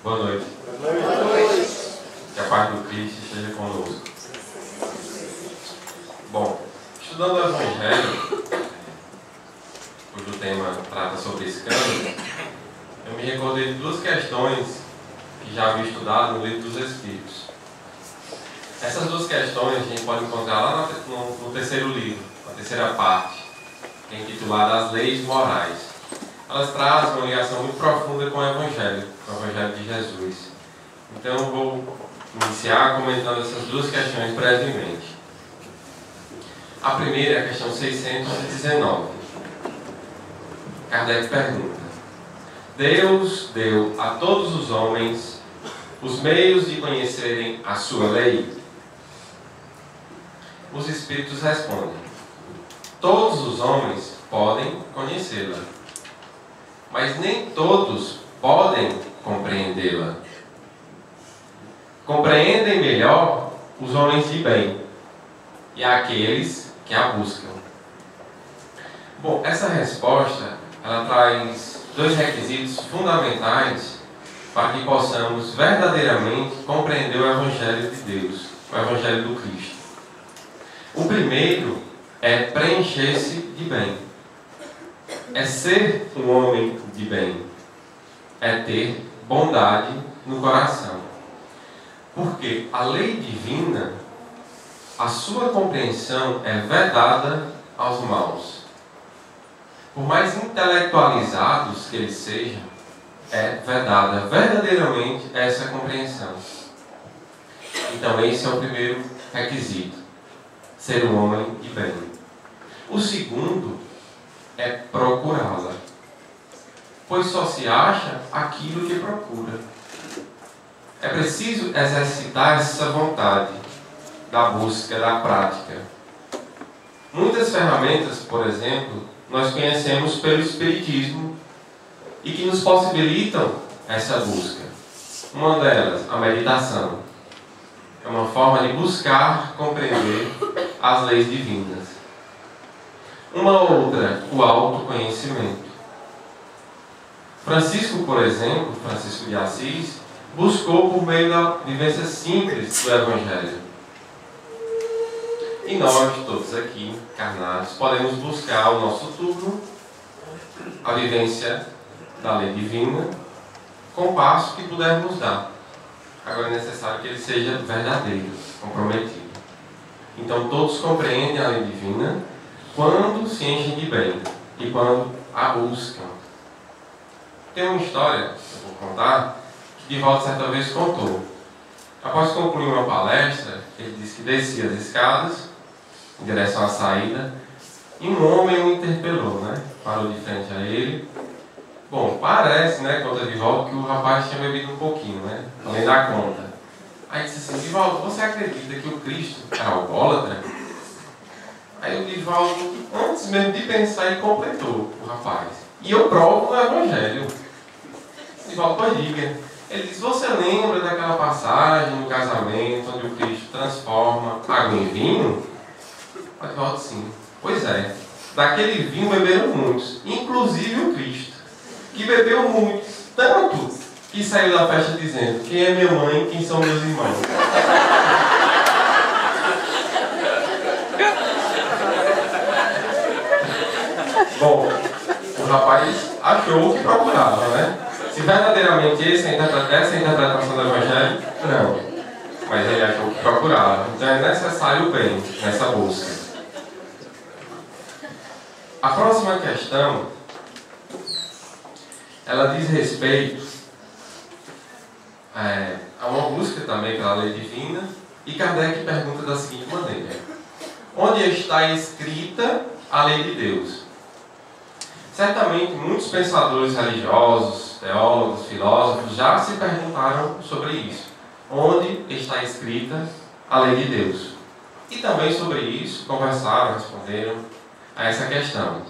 Boa noite. Boa noite. Que a paz do Cristo esteja conosco. Bom, estudando o Evangelho, cujo tema trata sobre escândalo, eu me recordei de duas questões que já havia estudado no Livro dos Espíritos. Essas duas questões a gente pode encontrar lá no terceiro livro, na terceira parte, que é intitulada As Leis Morais. Elas trazem uma ligação muito profunda com o Evangelho de Jesus. Então eu vou iniciar comentando essas duas questões brevemente. A primeira é a questão 619. Kardec pergunta: Deus deu a todos os homens os meios de conhecerem a sua lei? Os Espíritos respondem: todos os homens podem conhecê-la, mas nem todos podem compreendê-la. Compreendem melhor os homens de bem e aqueles que a buscam. Bom, essa resposta ela traz dois requisitos fundamentais para que possamos verdadeiramente compreender o Evangelho de Deus, o Evangelho do Cristo. O primeiro é preencher-se de bem, é ser um homem de bem, é ter bondade no coração. Porque a lei divina, a sua compreensão é vedada aos maus. Por mais intelectualizados que eles sejam, é vedada verdadeiramente essa compreensão. Então esse é o primeiro requisito, ser um homem de bem. O segundo é procurá-la, pois só se acha aquilo que procura. É preciso exercitar essa vontade da busca, da prática. Muitas ferramentas, por exemplo, nós conhecemos pelo Espiritismo e que nos possibilitam essa busca. Uma delas, a meditação. É uma forma de buscar compreender as leis divinas. Uma outra, o autoconhecimento. Francisco, por exemplo, Francisco de Assis, buscou por meio da vivência simples do Evangelho. E nós, todos aqui, encarnados, podemos buscar o nosso turno, a vivência da lei divina, com o passo que pudermos dar. Agora é necessário que ele seja verdadeiro, comprometido. Então todos compreendem a lei divina quando se enchem de bem e quando a buscam. Tem uma história que eu vou contar, que Divaldo certa vez contou. Após concluir uma palestra, ele disse que descia as escadas em direção à saída e um homem o interpelou, Parou de frente a ele. Bom, parece, conta Divaldo, que o rapaz tinha bebido um pouquinho, além da conta. Aí disse assim: Divaldo, você acredita que o Cristo era alcoólatra? Aí o Divaldo, antes mesmo de pensar, ele completou o rapaz: e eu provo no Evangelho. Divaldo, pois diga. Ele diz: você lembra daquela passagem no casamento onde o Cristo transforma água em vinho? O Divaldo, sim. Pois é, daquele vinho beberam muitos, inclusive o Cristo, que bebeu muito, tanto que saiu da festa dizendo: quem é minha mãe, quem são meus irmãos? Bom, o rapaz achou o que procurava, Se verdadeiramente essa é a interpretação do Evangelho, não. Mas ele achou o que procurava. Então é necessário o bem nessa busca. A próxima questão, ela diz respeito a uma busca também pela lei divina, e Kardec pergunta da seguinte maneira: onde está escrita a lei de Deus? Certamente muitos pensadores religiosos, teólogos, filósofos já se perguntaram sobre isso. Onde está escrita a lei de Deus? E também sobre isso conversaram, responderam a essa questão.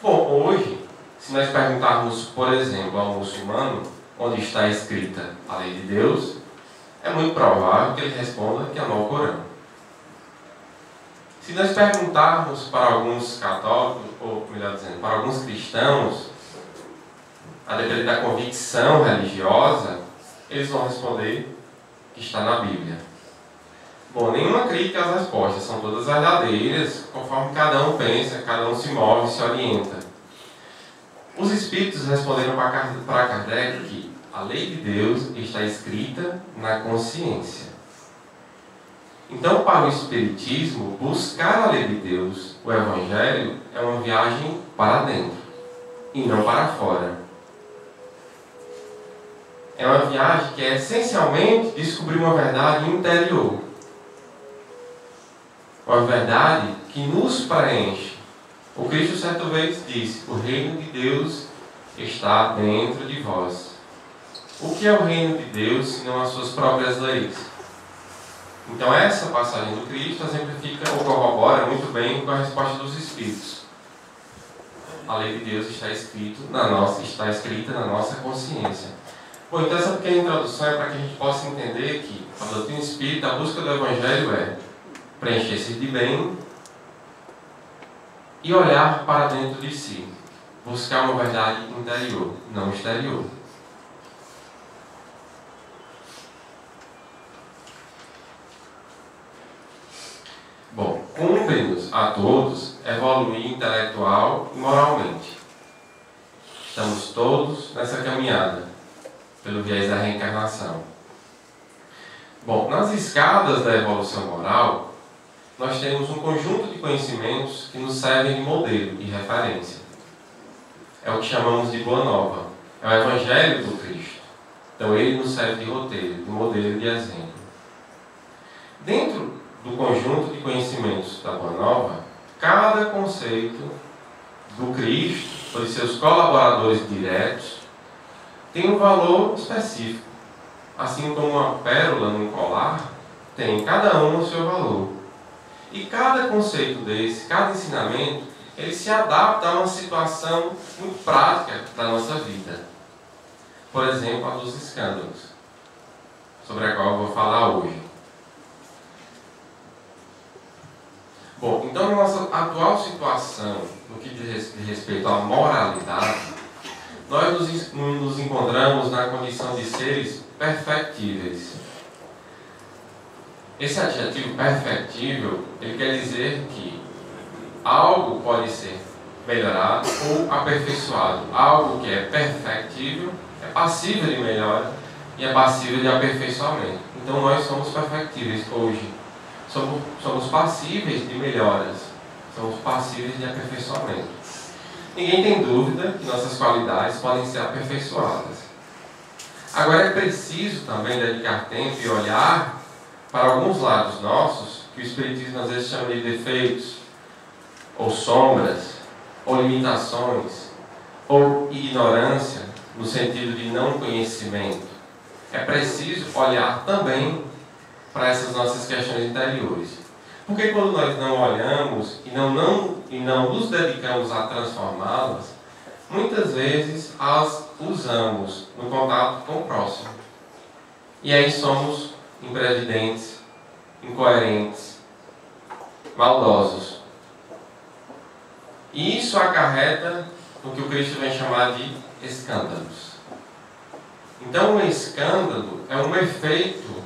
Bom, hoje, se nós perguntarmos, por exemplo, ao muçulmano onde está escrita a lei de Deus, é muito provável que ele responda que é no Alcorão. Se nós perguntarmos para alguns católicos, ou melhor dizendo, para alguns cristãos, a depender da convicção religiosa, eles vão responder que está na Bíblia. Bom, nenhuma crítica às respostas, são todas verdadeiras, conforme cada um pensa, cada um se move, se orienta. Os espíritos responderam para Kardec que a lei de Deus está escrita na consciência. Então, para o Espiritismo, buscar a lei de Deus, o Evangelho, é uma viagem para dentro e não para fora. É uma viagem que é essencialmente descobrir uma verdade interior. Uma verdade que nos preenche. O Cristo certa vez disse: o reino de Deus está dentro de vós. O que é o reino de Deus, senão as suas próprias leis? Então essa passagem do Cristo exemplifica ou corrobora muito bem com a resposta dos Espíritos. A lei de Deus está escrita na nossa consciência. Bom, então essa pequena introdução é para que a gente possa entender que a doutrina espírita, a busca do Evangelho é preencher-se de bem e olhar para dentro de si. Buscar uma verdade interior, não exterior. Bom, cumpre-nos a todos evoluir intelectual e moralmente. Estamos todos nessa caminhada, pelo viés da reencarnação. Bom, nas escadas da evolução moral, nós temos um conjunto de conhecimentos que nos servem de modelo e referência. É o que chamamos de Boa Nova. É o Evangelho do Cristo. Então ele nos serve de roteiro, de modelo e de exemplo. Dentro do conjunto de conhecimentos da Boa Nova, cada conceito do Cristo, ou de seus colaboradores diretos, tem um valor específico. Assim como uma pérola num colar, tem cada um o seu valor. E cada conceito desse, cada ensinamento, ele se adapta a uma situação muito prática da nossa vida. Por exemplo, a dos escândalos, sobre a qual eu vou falar hoje. Bom, então na nossa atual situação, no que diz respeito à moralidade, nós nos encontramos na condição de seres perfectíveis. Esse adjetivo perfectível, ele quer dizer que algo pode ser melhorado ou aperfeiçoado. Algo que é perfectível é passível de melhora e é passível de aperfeiçoamento. Então nós somos perfectíveis hoje. Somos passíveis de melhoras. Somos passíveis de aperfeiçoamento. Ninguém tem dúvida que nossas qualidades podem ser aperfeiçoadas. Agora é preciso também dedicar tempo e olhar para alguns lados nossos, que o Espiritismo às vezes chama de defeitos, ou sombras, ou limitações, ou ignorância, no sentido de não conhecimento. É preciso olhar também para essas nossas questões interiores. Porque quando nós não olhamos e não nos dedicamos a transformá-las, muitas vezes as usamos no contato com o próximo. E aí somos imprevidentes, incoerentes, maldosos. E isso acarreta o que o Cristo vem chamar de escândalos. Então, um escândalo é um efeito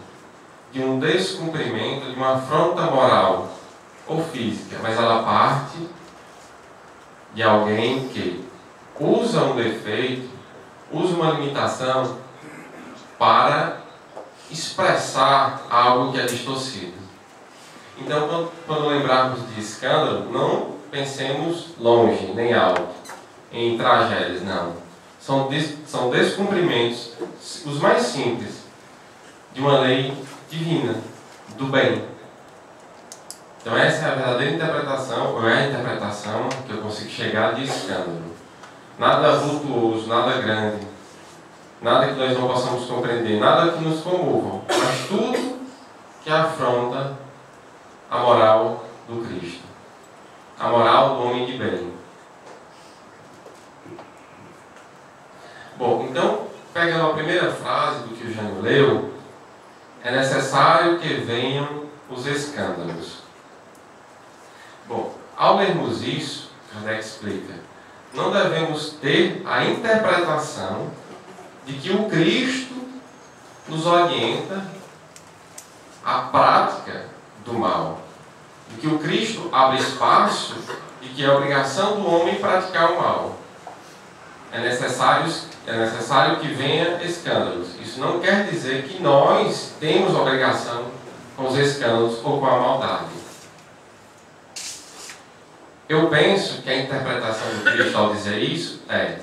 de um descumprimento, de uma afronta moral ou física, mas ela parte de alguém que usa um defeito, usa uma limitação para expressar algo que é distorcido. Então, quando lembrarmos de escândalo, não pensemos longe, nem alto, em tragédias, não. São descumprimentos, os mais simples, de uma lei divina, do bem. Então essa é a verdadeira interpretação, ou é a interpretação que eu consigo chegar de escândalo. Nada vultuoso, nada grande, nada que nós não possamos compreender, nada que nos comova, mas tudo que afronta a moral do Cristo, a moral do homem de bem. Bom, então, pegando a primeira frase do que o Jânio leu, é necessário que venham os escândalos. Bom, ao lermos isso, Kardec explica, não devemos ter a interpretação de que o Cristo nos orienta à prática do mal. E que o Cristo abre espaço de que é obrigação do homem praticar o mal. É necessário que venha escândalos. Isso não quer dizer que nós temos obrigação com os escândalos ou com a maldade. Eu penso que a interpretação do Cristo ao dizer isso é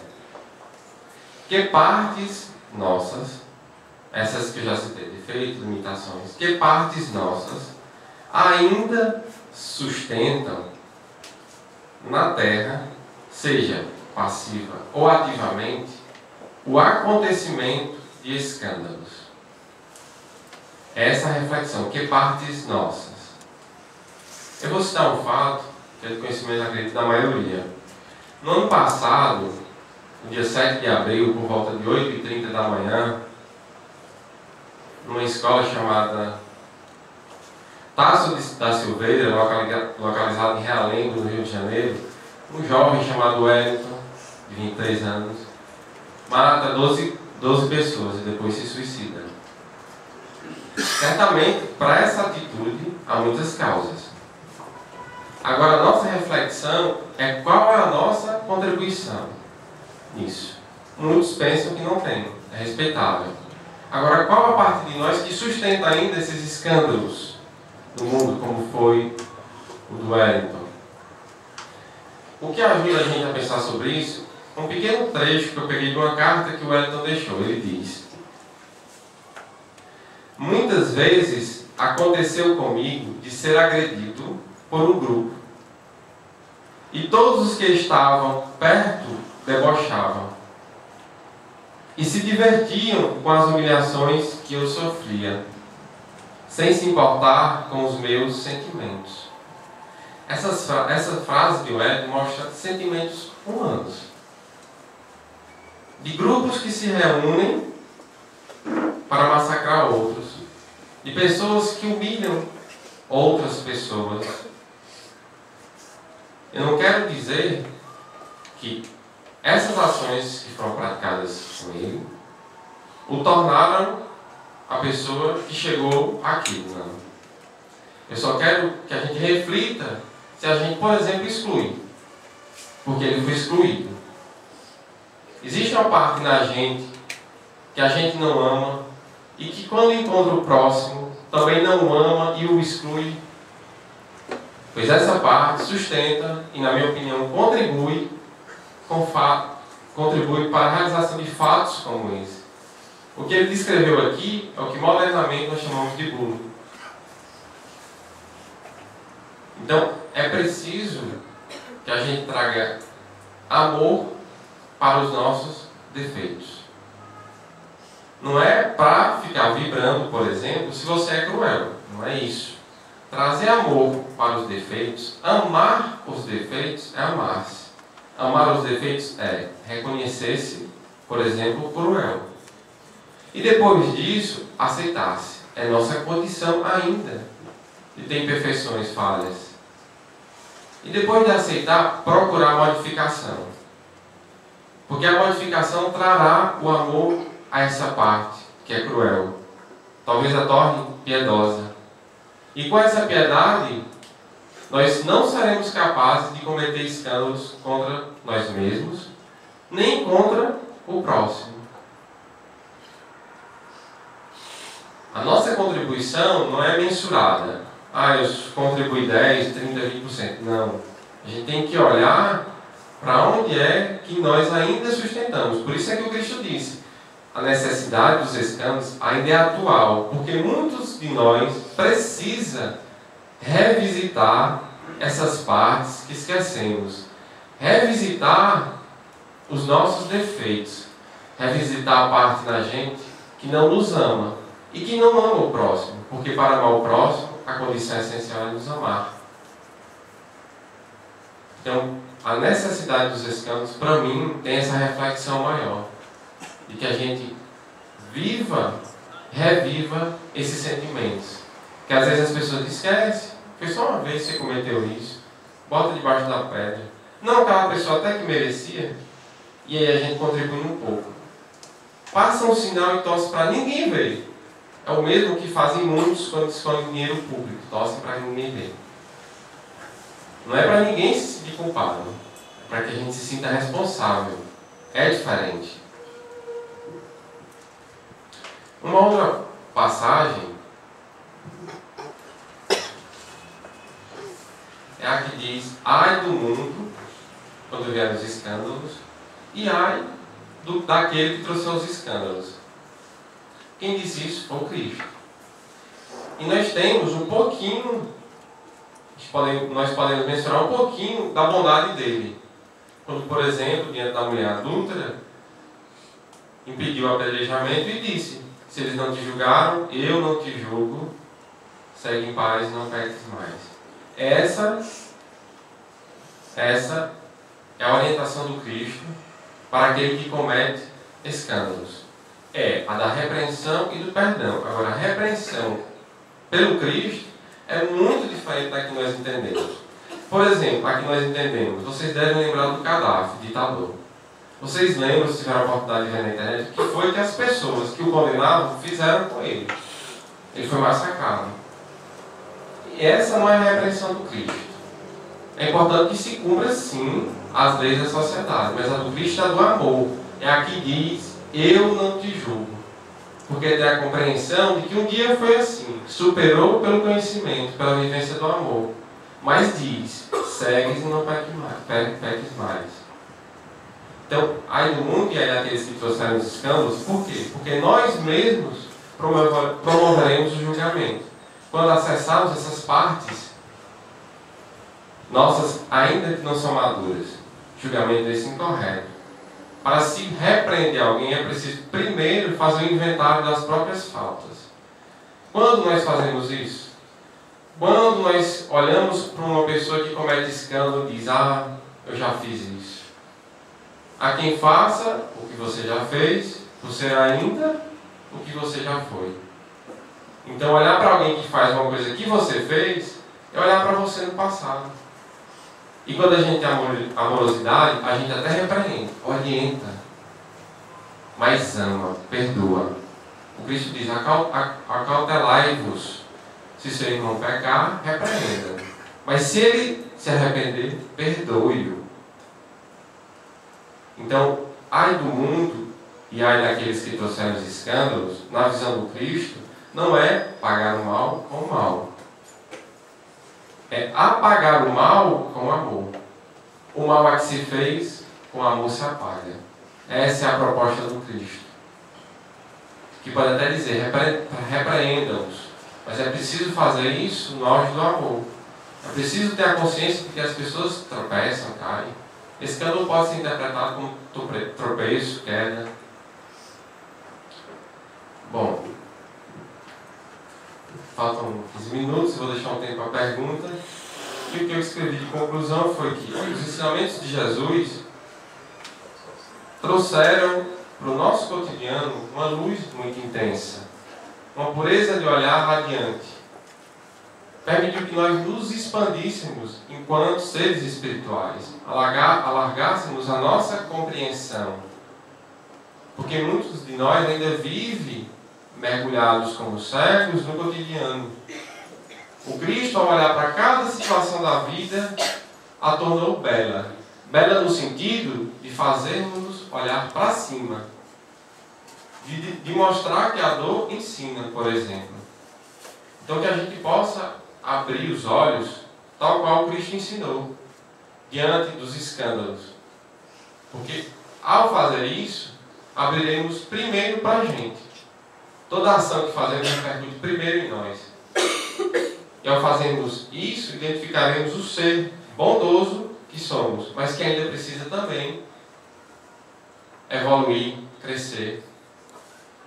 que partes nossas, essas que eu já citei, defeitos, limitações, que partes nossas ainda sustentam na terra, seja passiva ou ativamente, o acontecimento de escândalos. Essa é a reflexão, que partes nossas. Eu vou citar um fato que é de conhecimento, acredito, da maioria. No ano passado, no dia 7 de abril, por volta de 8h30 da manhã, numa escola chamada Tasso da Silveira, localizada em Realengo, no Rio de Janeiro, um jovem chamado Wellington, de 23 anos, mata 12 pessoas e depois se suicida. Certamente, para essa atitude, há muitas causas. Agora, a nossa reflexão é qual é a nossa contribuição nisso. Muitos pensam que não tem, é respeitável. Agora, qual a parte de nós que sustenta ainda esses escândalos no mundo, como foi o do Wellington? O que ajuda a gente a pensar sobre isso? Um pequeno trecho que eu peguei de uma carta que o Wellington deixou. Ele diz: muitas vezes aconteceu comigo de ser agredido por um grupo, e todos os que estavam perto debochavam e se divertiam com as humilhações que eu sofria, sem se importar com os meus sentimentos. Essa frase de Wellington mostra sentimentos humanos, de grupos que se reúnem para massacrar outros, de pessoas que humilham outras pessoas. Eu não quero dizer que essas ações que foram praticadas com ele o tornaram a pessoa que chegou aqui, não. Eu só quero que a gente reflita se a gente, por exemplo, exclui, porque ele foi excluído. Existe uma parte na gente que a gente não ama e que, quando encontra o próximo, também não ama e o exclui. Pois essa parte sustenta e, na minha opinião, contribui para a realização de fatos como esse. O que ele descreveu aqui é o que modernamente nós chamamos de bullying. Então, é preciso que a gente traga amor para os nossos defeitos. Não é para ficar vibrando, por exemplo, se você é cruel. Não é isso. Trazer amor para os defeitos, amar os defeitos, é amar-se. Amar os defeitos é reconhecer-se, por exemplo, cruel. E depois disso, aceitar-se. É nossa condição ainda de ter imperfeições, falhas. E depois de aceitar, procurar modificação. Porque a modificação trará o amor a essa parte que é cruel. Talvez a torne piedosa. E com essa piedade, nós não seremos capazes de cometer escândalos contra nós mesmos, nem contra o próximo. A nossa contribuição não é mensurada. Eu contribuí 10, 30, 20%. Não. A gente tem que olhar para onde é que nós ainda sustentamos. Por isso é que o Cristo disse: a necessidade dos escândalos ainda é atual, porque muitos de nós precisam revisitar essas partes que esquecemos, revisitar os nossos defeitos, revisitar a parte da gente que não nos ama e que não ama o próximo, porque para amar o próximo, a condição essencial é nos amar. Então, a necessidade dos escândalos, para mim, tem essa reflexão maior, de que a gente reviva esses sentimentos. Que às vezes as pessoas esquecem, foi só uma vez que você cometeu isso, bota debaixo da pedra. Não, aquela pessoa até que merecia, e aí a gente contribui um pouco. Passa um sinal e torce para ninguém ver, é o mesmo que fazem muitos quando escondem dinheiro público, torcem para ninguém ver. Não é para ninguém se sentir culpado, é para que a gente se sinta responsável. É diferente. Uma outra passagem é a que diz: ai do mundo, quando vierem os escândalos, e ai daquele que trouxe os escândalos. Quem disse isso foi o Cristo. E nós temos um pouquinho, nós podemos mencionar um pouquinho da bondade dele. Quando, por exemplo, diante da mulher adúltera, impediu o apedrejamento e disse: se eles não te julgaram, eu não te julgo, segue em paz e não peques mais. Essa é a orientação do Cristo para aquele que comete escândalos. É a da repreensão e do perdão. Agora, a repreensão pelo Cristo é muito diferente da que nós entendemos. Por exemplo, a que nós entendemos, vocês devem lembrar do Gaddafi, ditador. Vocês lembram, se tiveram a oportunidade de ver na internet, o que foi que as pessoas que o condenavam fizeram com ele. Ele foi massacrado. E essa não é a repreensão do Cristo. É importante que se cumpra, sim, as leis da sociedade, mas a do Cristo é a do amor. É a que diz: eu não te julgo. Porque tem a compreensão de que um dia foi assim, superou pelo conhecimento, pela vivência do amor. Mas diz: segues e não peques mais. Então, ai do mundo e ai daqueles que trouxeram os escândalos, por quê? Porque nós mesmos promoveremos o julgamento. Quando acessarmos essas partes nossas, ainda que não são maduras, julgamento desse incorreto. Para se repreender alguém, é preciso primeiro fazer o inventário das próprias faltas. Quando nós fazemos isso? Quando nós olhamos para uma pessoa que comete escândalo e diz: ah, eu já fiz isso. A quem faça o que você já fez, você ainda o que você já foi. Então, olhar para alguém que faz uma coisa que você fez, é olhar para você no passado. E quando a gente tem amorosidade, a gente até repreende, orienta, mas ama, perdoa. O Cristo diz: acautelai-vos. Se seu irmão pecar, repreenda. Mas se ele se arrepender, perdoe-o. Então, ai do mundo e ai daqueles que trouxeram os escândalos, na visão do Cristo, não é pagar o mal com o mal. É apagar o mal com amor. O mal a que se fez, com amor se apaga. Essa é a proposta do Cristo. Que pode até dizer: repreendam-os. Mas é preciso fazer isso no auge do amor. É preciso ter a consciência de que as pessoas tropeçam, caem. Escândalo pode ser interpretado como tropeço, queda. Bom, faltam 15 minutos, vou deixar um tempo para a pergunta. E o que eu escrevi de conclusão foi que os ensinamentos de Jesus trouxeram para o nosso cotidiano uma luz muito intensa, uma pureza de olhar radiante. Permitiu que nós nos expandíssemos enquanto seres espirituais, alargássemos a nossa compreensão. Porque muitos de nós ainda vivem mergulhados como cegos no cotidiano. O Cristo, ao olhar para cada situação da vida, a tornou bela. Bela no sentido de fazermos olhar para cima. De mostrar que a dor ensina, por exemplo. Então que a gente possa abrir os olhos, tal qual o Cristo ensinou, diante dos escândalos. Porque ao fazer isso, abriremos primeiro para a gente. Toda ação que fazemos repercute primeiro em nós. E ao fazermos isso, identificaremos o ser bondoso que somos, mas que ainda precisa também evoluir, crescer.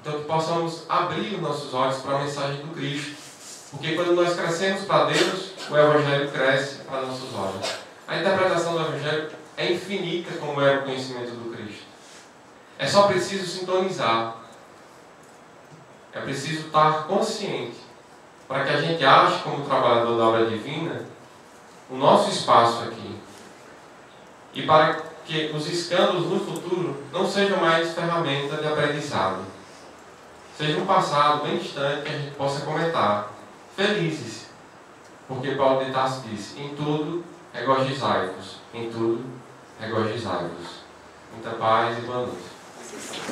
Então que possamos abrir os nossos olhos para a mensagem do Cristo. Porque quando nós crescemos para Deus, o Evangelho cresce para nossos olhos. A interpretação do Evangelho é infinita, como era o conhecimento do Cristo. É só preciso sintonizar. É preciso estar consciente para que a gente ache, como trabalhador da obra divina, o nosso espaço aqui. E para que os escândalos no futuro não sejam mais ferramenta de aprendizado. seja um passado bem distante que a gente possa comentar. Felizes, porque Paulo de Tarso diz: em tudo regozijai-vos, em tudo regozijai-vos. Muita paz e boa noite.